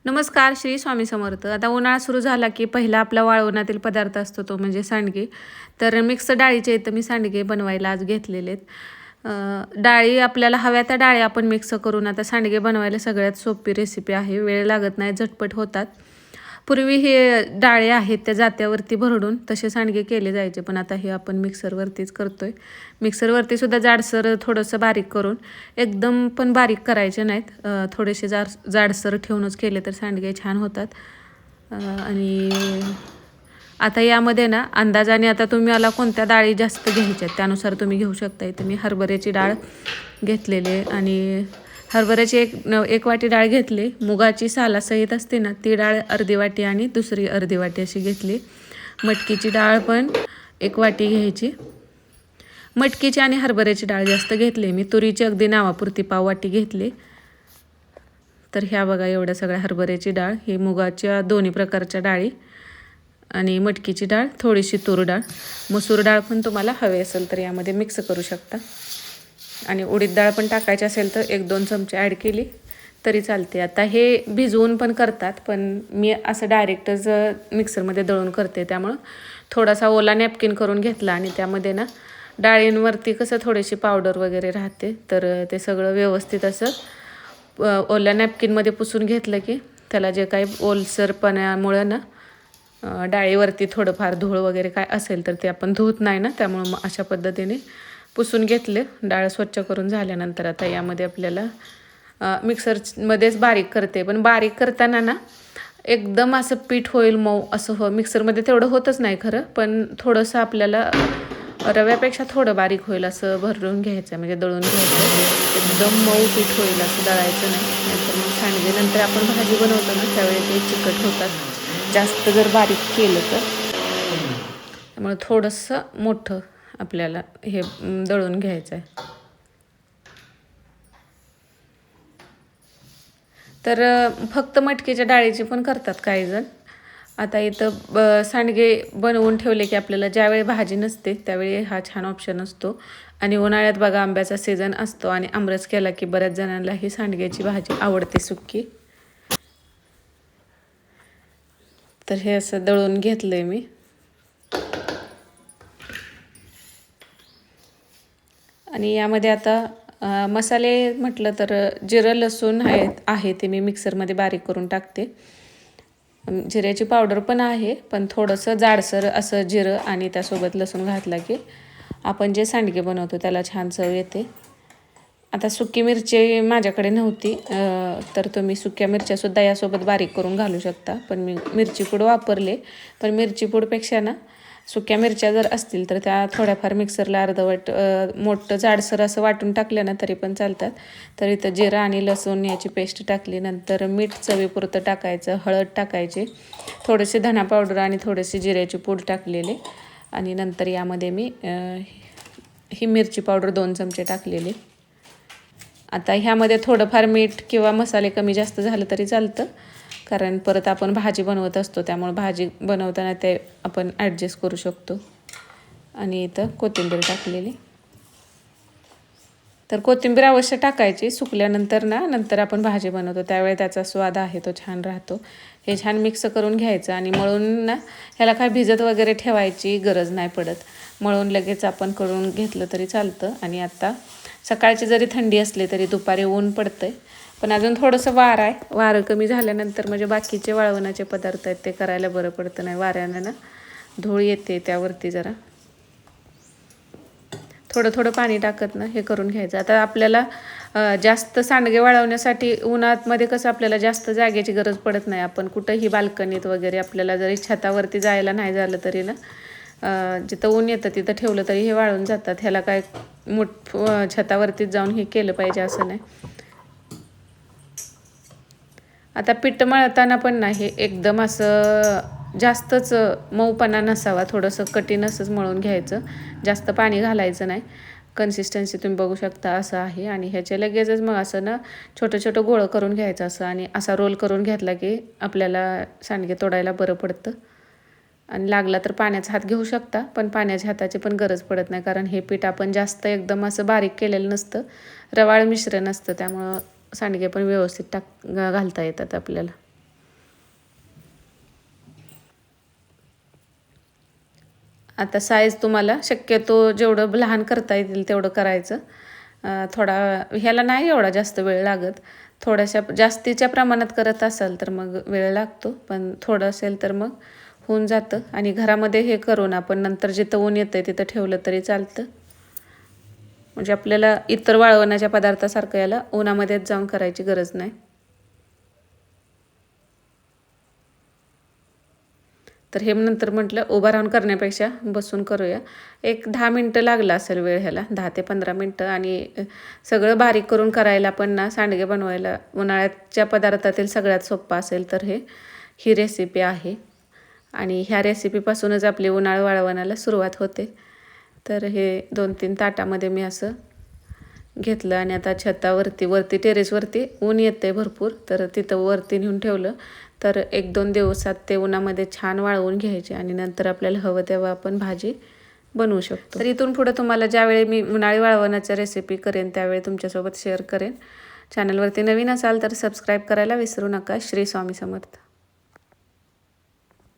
नमस्कार, श्री स्वामी समर्थ. आता उन्हाळा सुरू झाला की पहिला आपला वाळवणातील पदार्थ असतो तो म्हणजे सांडगे. तर मिक्स डाळीचे इथं मी सांडगे बनवायला आज घेतलेले आहेत. डाळी आपल्याला हव्या त्या डाळी आपण मिक्स करून आता सांडगे बनवायला सगळ्यात सोपी रेसिपी आहे. वेळ लागत नाही, झटपट होतात. पूर्वी हे डाळी आहेत त्या जात्यावरती भरडून तसे सांडगे केले जायचे, पण आता हे आपण मिक्सरवरतीच करतोय. मिक्सरवरती सुद्धा जाडसर थोडंसं बारीक करून, एकदम पण बारीक करायचे नाहीत, थोडेसे जाडसर ठेवूनच केले तर सांडगे छान होतात. आणि आता यामध्ये ना अंदाजाने आता तुम्ही मला कोणत्या डाळी जास्त घ्यायच्या आहेत त्यानुसार तुम्ही घेऊ शकता. इथे मी हरभऱ्याची डाळ घेतलेली आणि हरभऱ्याची एक वाटी डाळ घेतली. मुगाची सालासहित असते ना ती डाळ अर्धी वाटी आणि दुसरी अर्धी वाटी अशी घेतली. मटकीची डाळ पण एक वाटी घ्यायची. मटकीची आणि हरभऱ्याची डाळ जास्त घेतली मी. तुरीची अगदी नावापुरती पाव वाटी घेतली. तर ह्या बघा एवढ्या सगळ्या हरभऱ्याची डाळ, ही मुगाच्या दोन्ही प्रकारच्या डाळी आणि मटकीची डाळ, थोडीशी तूर डाळ. मसूर डाळ पण तुम्हाला हवे असेल तर यामध्ये मिक्स करू शकता. आणि उडीद डाळ पण टाकायची असेल तर 1-2 चमचे ॲड केली तरी चालते. आता हे भिजवून पण करतात, पण मी असं डायरेक्टच मिक्सरमध्ये दळून करते. त्यामुळं थोडासा ओला नॅपकिन करून घेतला आणि त्यामध्ये ना डाळींवरती कसं थोडीशी पावडर वगैरे राहते, तर ते सगळं व्यवस्थित असं ओल्या नॅपकिनमध्ये पुसून घेतलं की त्याला जे काही ओलसरपणामुळं ना डाळीवरती थोडंफार धूळ वगैरे काय असेल तर ते आपण धुत नाही ना, त्यामुळं मग अशा पद्धतीने पुसून घेतले. डाळ स्वच्छ करून झाल्यानंतर आता यामध्ये आपल्याला मिक्सरमध्येच बारीक करते, पण बारीक करताना ना एकदम असं पीठ होईल मऊ असं मिक्सरमध्ये तेवढं होतच नाही खरं, पण थोडंसं आपल्याला रव्यापेक्षा थोडं बारीक होईल असं भरून घ्यायचं, म्हणजे दळून घ्यायचं. एकदम मऊ पीठ होईल असं दळायचं नाही, नाहीतर मग सांडगे नंतर आपण भाजी बनवतो ना त्यावेळी ते चिकट होतात जास्त जर बारीक केलं तर. त्यामुळे थोडंसं मोठं आपल्याला हे दळून घ्यायचं आहे. तर फक्त मटकीच्या डाळीची पण करतात काही जण. आता इथं सांडगे बनवून ठेवले की आपल्याला ज्यावेळी भाजी नसते त्यावेळी हा छान ऑप्शन असतो. आणि उन्हाळ्यात बघा आंब्याचा सीझन असतो आणि आमरस केला की बऱ्याच जणांना ही सांडग्याची भाजी आवडते सुक्की. तर हे असं दळून घेतलंय मी. आणि यामध्ये आता मसाले म्हटलं तर जिरं लसूण आहे ते मी मिक्सरमध्ये बारीक करून टाकते. जिऱ्याची पावडर पण आहे, पण थोडंसं जाडसर असं जिरं आणि त्यासोबत लसूण घातला की आपण जे सांडगे बनवतो त्याला छान चव येते. आता सुकी मिरची माझ्याकडे नव्हती, तर तुम्ही सुक्या मिरच्यासुद्धा यासोबत बारीक करून घालू शकता, पण मी मिरची पूड वापरले. पण मिरची पूडपेक्षा ना सुक्या मिरच्या जर असतील तर त्या थोड्याफार मिक्सरला अर्धवट मोठं जाडसर असं वाटून टाकलं ना तरी पण चालतात. तर इथं जिरं आणि लसूण याची पेस्ट टाकली. नंतर मीठ चवीपुरतं टाकायचं, हळद टाकायची, थोडेसे धना पावडर आणि थोडेसे जिऱ्याची पूड टाकलेली. आणि नंतर यामध्ये मी ही मिरची पावडर 2 चमचे टाकलेली. आता ह्यामध्ये थोडंफार मीठ किंवा मसाले कमी जास्त झालं तरी चालतं, कारण परत आपण भाजी बनवत असतो त्यामुळे भाजी बनवताना ते आपण ॲडजस्ट करू शकतो. आणि इथं कोथिंबीर टाकलेली. तर कोथिंबीर अवश्य टाकायची सुकल्यानंतर ना, नंतर आपण भाजी बनवतो त्यावेळी त्याचा स्वाद आहे तो छान राहतो. हे छान मिक्स करून घ्यायचं आणि मळून ना ह्याला काय भिजत वगैरे ठेवायची गरज नाही पडत. मळून लगेच आपण करून घेतलं तरी चालतं. आणि आता सकाळची जरी थंडी असली तरी दुपारी ऊन पडतंय, पण अजून थोडंसं वारं आहे. वारं कमी झाल्यानंतर म्हणजे बाकीचे वाळवणाचे पदार्थ आहेत ते करायला बरं पडतं, नाही वाऱ्यानं ना धूळ येते त्यावरती. जरा थोडं थोडं पाणी टाकत ना हे करून घ्यायचं. आता आपल्याला जास्त सांडगे वाळवण्यासाठी उन्हातमध्ये कसं आपल्याला जास्त जागेची गरज पडत नाही. आपण कुठंही बाल्कनीत वगैरे आपल्याला जरी छतावरती जायला नाही झालं तरी ना जिथं ऊन येतं तिथं ठेवलं तरी हे वाळून जातात. ह्याला काय छतावरतीच जाऊन हे केलं पाहिजे असं नाही. आता पीठ मळताना पण नाही एकदम असं जास्तच मऊपणा नसावा, थोडंसं कठीण असंच मळून घ्यायचं, जास्त पाणी घालायचं नाही. कन्सिस्टन्सी तुम्ही बघू शकता असं आहे. आणि ह्याचे लगेचच मग असं ना छोटं छोटं गोळं करून घ्यायचं असं, आणि असा रोल करून घेतला की आपल्याला सांडगे तोडायला बरं पडतं. आणि लागला तर पाण्याचा हात घेऊ शकता, पण पाण्याच्या हाताची पण गरज पडत नाही, कारण हे पीठ आपण जास्त एकदम असं बारीक केलेलं नसतं, रवाळ मिश्रण असतं, त्यामुळं सांडगे पण व्यवस्थित घालता येतात आपल्याला. आता साईज तुम्हाला शक्यतो जेवढं लहान करता येईल तेवढं करायचं. थोडा ह्याला नाही एवढा जास्त वेळ लागत. थोड्याशा जास्तीच्या प्रमाणात करत असाल तर मग वेळ लागतो, पण थोडं असेल तर मग होऊन जातं. आणि घरामध्ये हे करून आपण नंतर जिथं ऊन येतं तिथं ठेवलं तरी चालतं. म्हणजे आपल्याला इतर वाळवण्याच्या पदार्थासारखं याला उन्हामध्येच जाऊन करायची गरज नाही. तर हे नंतर म्हटलं उभं राहून करण्यापेक्षा बसून करूया. एक 10 मिनटं लागला असेल वेळ ह्याला, 10 ते 15 मिनटं. आणि सगळं बारीक करून करायला पण ना, सांडगे बनवायला उन्हाळ्याच्या पदार्थातील सगळ्यात सोपं असेल तर ही रेसिपी आहे. आणि ह्या रेसिपीपासूनच आपली उन्हाळा वाळवणाला सुरुवात होते. तर हे 2-3 ताटामध्ये मी असं घेतलं आणि आता वरती टेरेसवरती ऊन येते भरपूर, तर तिथं वरती नेऊन ठेवलं. तर 1-2 दिवसात ते उन्हामध्ये छान वाळवून घ्यायचे आणि नंतर आपल्याला हवं तेव्हा आपण भाजी बनवू शकतो. तर इथून पुढे तुम्हाला ज्यावेळी मी उन्हाळी वाळवणाच्या रेसिपी करेन त्यावेळी तुमच्यासोबत शेअर करेन. चॅनलवरती नवीन असाल तर सबस्क्राईब करायला विसरू नका. श्री स्वामी समर्थ.